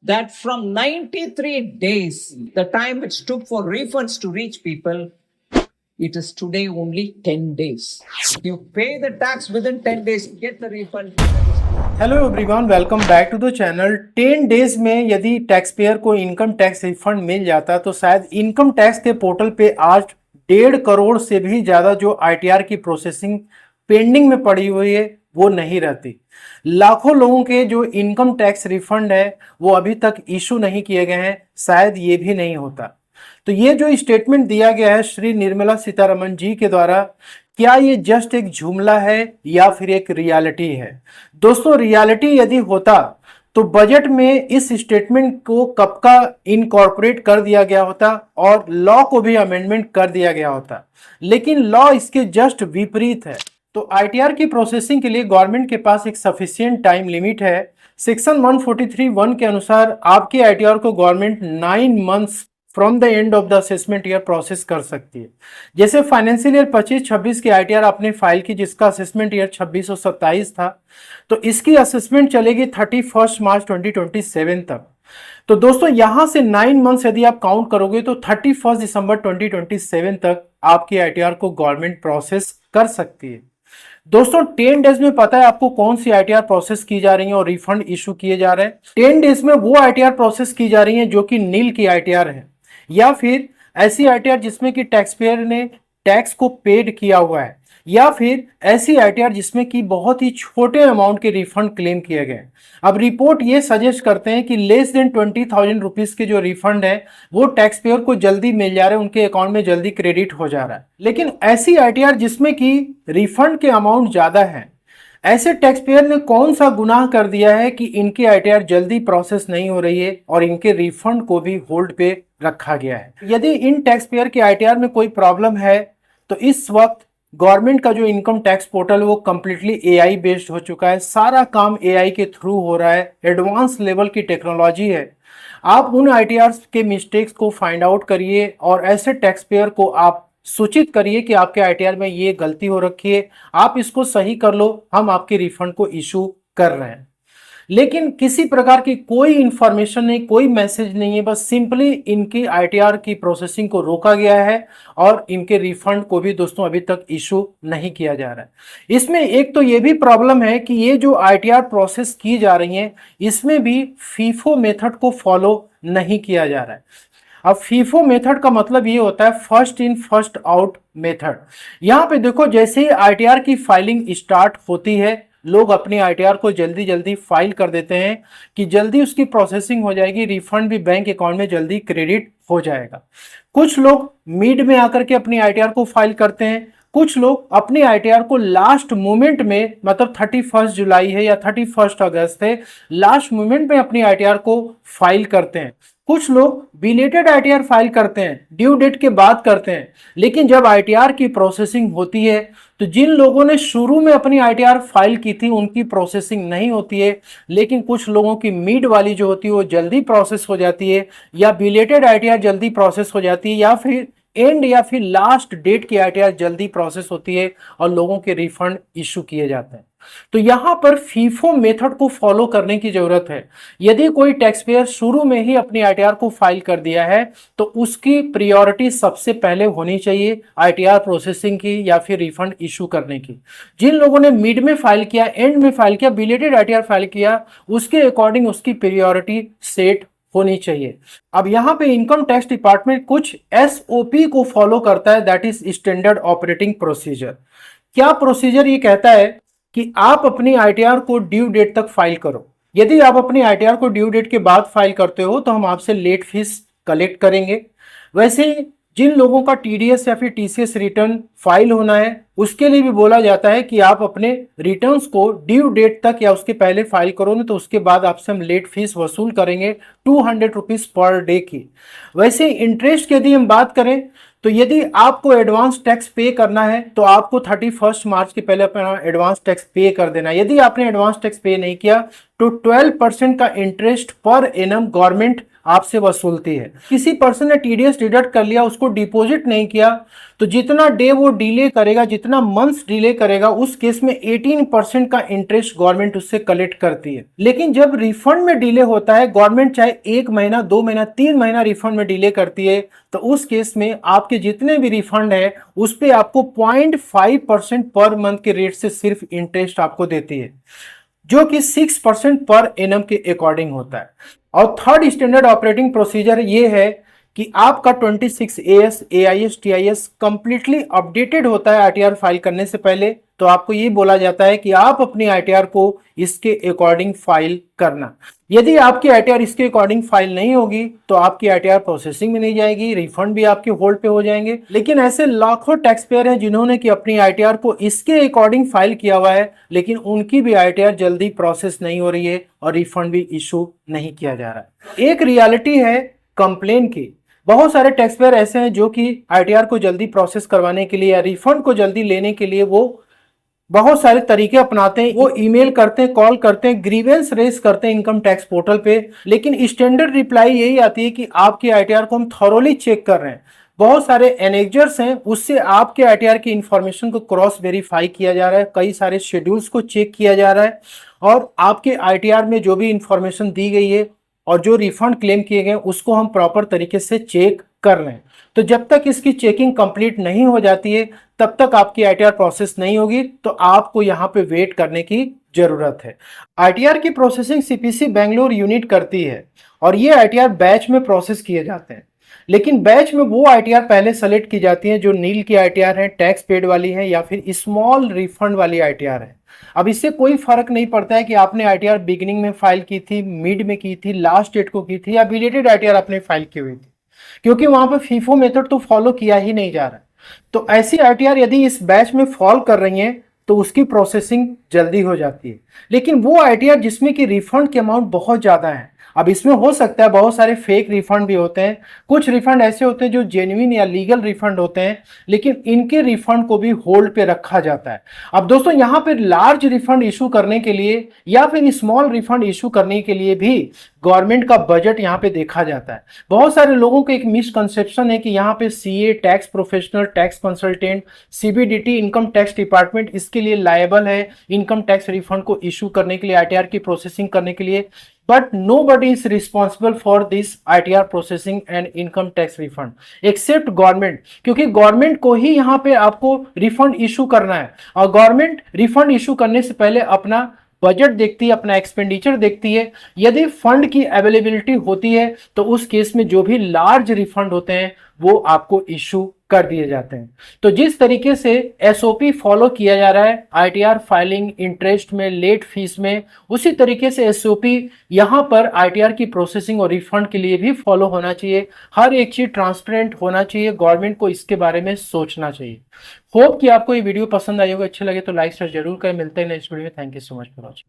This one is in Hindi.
that from 93 days, the time it took for refunds to reach people, it is today only 10 days. If you pay the tax within 10 days, get the refund. Hello everyone, welcome back to the channel. 10 days में यदि टैक्स पेयर को इनकम टैक्स रिफंड मिल जाता तो शायद इनकम टैक्स के पोर्टल पे आज 1.5 करोड़ से भी ज़्यादा जो आईटीआर की प्रोसेसिंग पेंडिंग में पड़ी हुई है वो नहीं रहती। लाखों लोगों के जो इनकम टैक्स रिफंड है वो अभी तक इशू नहीं किए गए हैं, शायद ये भी नहीं होता। तो ये जो स्टेटमेंट दिया गया है श्री निर्मला सीतारमण जी के द्वारा, क्या ये जस्ट एक जुमला है या फिर एक रियलिटी है? दोस्तों, रियलिटी यदि होता तो बजट में इस स्टेटमेंट को कब का इनकॉर्पोरेट कर दिया गया होता और लॉ को भी अमेंडमेंट कर दिया गया होता, लेकिन लॉ इसके जस्ट विपरीत है। तो आईटीआर की प्रोसेसिंग के लिए गवर्नमेंट के पास एक सफिशिएंट टाइम लिमिट है। सेक्शन 143(1) के अनुसार आपके आईटीआर को government 9 months from the end of the assessment year process कर सकती है। जैसे फाइनेंशियल ईयर 25-26 की आईटीआर आपने फाइल की जिसका असेसमेंट ईयर 26 और 27 था, तो इसकी असेसमेंट चलेगी 31 मार्च 2027 तक। तो दोस्तों, यहां से 9 मंथ्स यदि आप काउंट करोगे तो 31 दिसंबर 2027 तक आपकी आईटीआर को गवर्नमेंट प्रोसेस कर सकती है। दोस्तों, 10 डेज में पता है आपको कौन सी आईटीआर प्रोसेस की जा रही है और रिफंड इशू किए जा रहे हैं? 10 डेज में वो आईटीआर प्रोसेस की जा रही है जो कि नील की आईटीआर है, या फिर ऐसी आईटीआर जिसमें कि टैक्स पेयर ने टैक्स को पेड किया हुआ है, या फिर ऐसी आईटीआर जिसमें कि बहुत ही छोटे अमाउंट के रिफंड क्लेम किए गए। अब रिपोर्ट ये सजेस्ट करते हैं कि लेस देन 20,000 रुपीज के जो रिफंड है वो टैक्स पेयर को जल्दी मिल जा रहे हैं, उनके अकाउंट में जल्दी क्रेडिट हो जा रहा है। लेकिन ऐसी आईटीआर जिसमें कि रिफंड के अमाउंट ज्यादा है, ऐसे टैक्स पेयर ने कौन सा गुनाह कर दिया है कि इनकी आईटीआर जल्दी प्रोसेस नहीं हो रही है और इनके रिफंड को भी होल्ड पे रखा गया है? यदि इन टैक्स पेयर की आईटीआर में कोई प्रॉब्लम है तो इस वक्त गवर्नमेंट का जो इनकम टैक्स पोर्टल है वो कंप्लीटली एआई बेस्ड हो चुका है। सारा काम एआई के थ्रू हो रहा है, एडवांस लेवल की टेक्नोलॉजी है। आप उन आईटीआर के मिस्टेक्स को फाइंड आउट करिए और ऐसे टैक्स पेयर को आप सूचित करिए कि आपके आईटीआर में ये गलती हो रखी है, आप इसको सही कर लो, हम आपके रिफंड को इशू कर रहे हैं। लेकिन किसी प्रकार की कोई इंफॉर्मेशन नहीं, कोई मैसेज नहीं है, बस सिंपली इनकी आईटीआर की प्रोसेसिंग को रोका गया है और इनके रिफंड को भी दोस्तों अभी तक इशू नहीं किया जा रहा है। इसमें एक तो ये भी प्रॉब्लम है कि ये जो आईटीआर प्रोसेस की जा रही है इसमें भी फीफो मेथड को फॉलो नहीं किया जा रहा है। अब फीफो मेथड का मतलब ये होता है first in first out method. यहां पे देखो, जैसे ही आईटीआर की फाइलिंग स्टार्ट होती है लोग अपनी आईटीआर को जल्दी जल्दी फाइल कर देते हैं कि जल्दी उसकी प्रोसेसिंग हो जाएगी, रिफंड भी बैंक अकाउंट में जल्दी क्रेडिट हो जाएगा। कुछ लोग मिड में आकर के अपनी आईटीआर को फाइल करते हैं, कुछ लोग अपनी आईटीआर को लास्ट मोमेंट में, मतलब 31 जुलाई है या 31 अगस्त है, लास्ट मोमेंट में अपनी आईटीआर को फाइल करते हैं। कुछ लोग बिलेटेड आईटीआर फाइल करते हैं, ड्यू डेट के बाद करते हैं। लेकिन जब आईटीआर की प्रोसेसिंग होती है तो जिन लोगों ने शुरू में अपनी आईटीआर फाइल की थी उनकी प्रोसेसिंग नहीं होती है, लेकिन कुछ लोगों की मिड वाली जो होती है वो जल्दी प्रोसेस हो जाती है, या बिलेटेड आईटीआर जल्दी प्रोसेस हो जाती है, या फिर एंड या फिर लास्ट डेट की आईटीआर जल्दी प्रोसेस होती है और लोगों के रिफंड इशू किए जाते हैं। तो यहां पर फीफो मेथड को फॉलो करने की जरूरत है। यदि कोई टैक्स पेयर शुरू में ही अपनी आईटीआर को फाइल कर दिया है तो उसकी प्रायोरिटी सबसे पहले होनी चाहिए आईटीआर प्रोसेसिंग की या फिर रिफंड इशू करने की। जिन लोगों ने मिड में फाइल किया, एंड में फाइल किया, बिलेटेड आईटीआर फाइल किया, उसके अकॉर्डिंग उसकी प्रायोरिटी सेट होनी चाहिए। अब यहां पे इनकम टैक्स डिपार्टमेंट कुछ एसओपी को फॉलो करता है, that is standard operating procedure. क्या प्रोसीजर ये कहता है कि आप अपनी आईटीआर को ड्यू डेट तक फाइल करो। यदि आप अपनी आईटीआर को ड्यू डेट के बाद फाइल करते हो तो हम आपसे लेट फीस कलेक्ट करेंगे। वैसे ही जिन लोगों का टीडीएस या फिर टीसीएस रिटर्न फाइल होना है उसके लिए भी बोला जाता है कि आप अपने रिटर्न्स को ड्यू डेट तक या उसके पहले फाइल करो ना, तो उसके बाद आपसे हम लेट फीस वसूल करेंगे 200 रुपीज पर डे की। वैसे इंटरेस्ट की यदि हम बात करें तो यदि आपको एडवांस टैक्स पे करना है तो आपको 31 मार्च के पहले अपना एडवांस टैक्स पे कर देना है। यदि आपने एडवांस टैक्स पे नहीं किया तो 12% का इंटरेस्ट पर एनम गवर्नमेंट आपसे वसूलती है। किसी पर्सन ने टीडीएस डिडक्ट कर लिया, उसको डिपॉजिट नहीं किया, तो जितना डे वो डिले करेगा, जितना मंथ्स डिले करेगा, उस केस में 18% का इंटरेस्ट गवर्नमेंट उससे कलेक्ट करती है। लेकिन जब रिफंड में डिले होता है, गवर्नमेंट चाहे 1 महीना, 2 महीना, 3 महीना रिफंड में डिले करती है, तो उस केस में आपके जितने भी रिफंड है उस पे आपको 0.5% पर मंथ के रेट से सिर्फ इंटरेस्ट आपको देती है, जो कि 6% पर एनम के अकॉर्डिंग होता है। और थर्ड स्टैंडर्ड ऑपरेटिंग प्रोसीजर ये है कि आपका 26 AS, AIS, TIS completely updated होता है ITR फाइल करने से पहले। तो आपको ये बोला जाता है कि आप अपनी ITR को इसके अकॉर्डिंग फाइल करना। यदि आपकी ITR इसके अकॉर्डिंग फाइल नहीं होगी तो आपकी ITR प्रोसेसिंग में नहीं जाएगी, रिफंड भी आपके होल्ड पे हो जाएंगे। लेकिन ऐसे लाखों टैक्स पेयर हैं जिन्होंने कि अपनी ITR को इसके अकॉर्डिंग फाइल किया हुआ है, लेकिन उनकी भी ITR जल्दी प्रोसेस नहीं हो रही है और रिफंड भी इशू नहीं किया जा रहा है। एक रियलिटी है कंप्लेन की। बहुत सारे टैक्स पेयर ऐसे हैं जो कि ITR को जल्दी प्रोसेस करवाने के लिए या रिफंड को जल्दी लेने के लिए वो बहुत सारे तरीके अपनाते हैं। वो ईमेल करते हैं, कॉल करते हैं, ग्रीवेंस रेज करते हैं इनकम टैक्स पोर्टल पे, लेकिन स्टैंडर्ड रिप्लाई यही आती है कि आपकी ITR को हम थॉरोली चेक कर रहे हैं। बहुत सारे एनेक्जर्स हैं, उससे आपके ITR की इंफॉर्मेशन को क्रॉस वेरीफाई किया जा रहा है, कई सारे शेड्यूल्स को चेक किया जा रहा है और आपके ITR में जो भी इंफॉर्मेशन दी गई है और जो रिफंड क्लेम किए गए उसको हम प्रॉपर तरीके से चेक कर रहे हैं। तो जब तक इसकी चेकिंग कंप्लीट नहीं हो जाती है तब तक आपकी ITR प्रोसेस नहीं होगी, तो आपको यहां पे वेट करने की जरूरत है। ITR की प्रोसेसिंग CPC बेंगलोर यूनिट करती है और ये ITR बैच में प्रोसेस किए जाते हैं। लेकिन बैच में वो ITR पहले सेलेक्ट की जाती है जो नील की ITR है, टैक्स पेड वाली है या फिर स्मॉल रिफंड वाली ITR है। अब इससे कोई फर्क नहीं पड़ता है कि आपने ITR बिगिनिंग में फाइल की थी, मिड में की थी, लास्ट डेट को की थी या बिलेटेड ITR आपने फाइल की हुई थी, क्योंकि वहां पर फीफो मेथड तो फॉलो किया ही नहीं जा रहा। तो ऐसी ITR यदि इस बैच में फॉल कर रही हैं तो उसकी प्रोसेसिंग जल्दी हो जाती है। लेकिन वो ITR जिसमें कि रिफंड के अमाउंट बहुत ज्यादा है, अब इसमें हो सकता है बहुत सारे फेक रिफंड भी होते हैं, कुछ रिफंड ऐसे होते हैं जो जेन्युइन या लीगल रिफंड होते हैं, लेकिन इनके रिफंड को भी होल्ड पे रखा जाता है। अब दोस्तों यहाँ पे लार्ज रिफंड इशू करने के लिए या फिर स्मॉल रिफंड इशू करने के लिए भी गवर्नमेंट का बजट यहाँ पे देखा जाता है। बहुत सारे लोगों को एक मिसकंसेप्शन है कि यहाँ पे CA, tax professional, tax consultant, CBDT, income tax department इसके लिए लायबल है इनकम टैक्स रिफंड को इशू करने के लिए, ITR की प्रोसेसिंग करने के लिए। But nobody is responsible for this ITR processing and income tax refund except government, क्योंकि गवर्नमेंट को ही यहाँ पे आपको रिफंड इशू करना है और गवर्नमेंट रिफंड इशू करने से पहले अपना बजट देखती है, अपना एक्सपेंडिचर देखती है। यदि फंड की अवेलेबिलिटी होती है तो उस केस में जो भी लार्ज रिफंड होते हैं वो आपको इशू कर दिए जाते हैं। तो जिस तरीके से SOP फॉलो किया जा रहा है ITR फाइलिंग, इंटरेस्ट में, लेट फीस में, उसी तरीके से SOP यहां पर ITR की प्रोसेसिंग और रिफंड के लिए भी फॉलो होना चाहिए। हर एक चीज ट्रांसपेरेंट होना चाहिए, गवर्नमेंट को इसके बारे में सोचना चाहिए। होप कि आपको ये वीडियो पसंद आई होगा, अच्छे लगे तो लाइक शेयर जरूर करें। मिलते हैं नेक्स्ट वीडियो में। Thank you so much for watching.